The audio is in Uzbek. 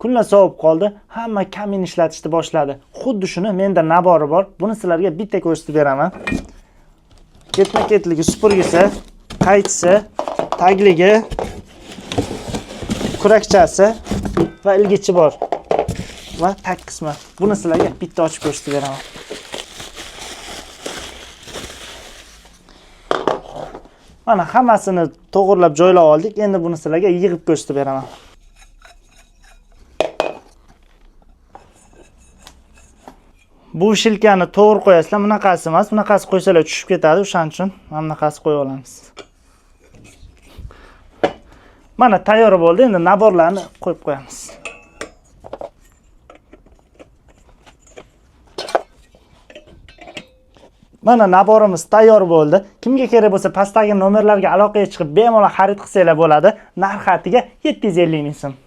Kunlar sovib qoldi, hamma kamin ishlatishni boshladi. Xuddi shuni menda nabori bor. Buni sizlarga bitta ko'rsatib beraman. Ketma-ketligi supurgisi, qaychisi, tagligi, kurakchasi va ilgichi bor. Va tag qismi. Buni sizlarga bitta ochib ko'rsatib beraman. Mana hammasini to'g'rilab joylab oldik. Endi buni sizlarga yig'ib ko'rsatib beraman. Bu shilkani to'g'ri qo'yasizlar, bunaqasi emas. Bunaqasi qo'ysalar tushib ketadi, o'shaning uchun mana bunaqasi qo'yib olamiz. Mana tayyor bo'ldi. Endi naborlarni qo'yib qo'yamiz. Mana naborimiz tayyor bo'ldi. Kimga kerak bo'lsa pastdagi nomerlarga aloqaga chiqib bemalol xarid qilsanglar bo'ladi. Narx atiga 750 ming so'm.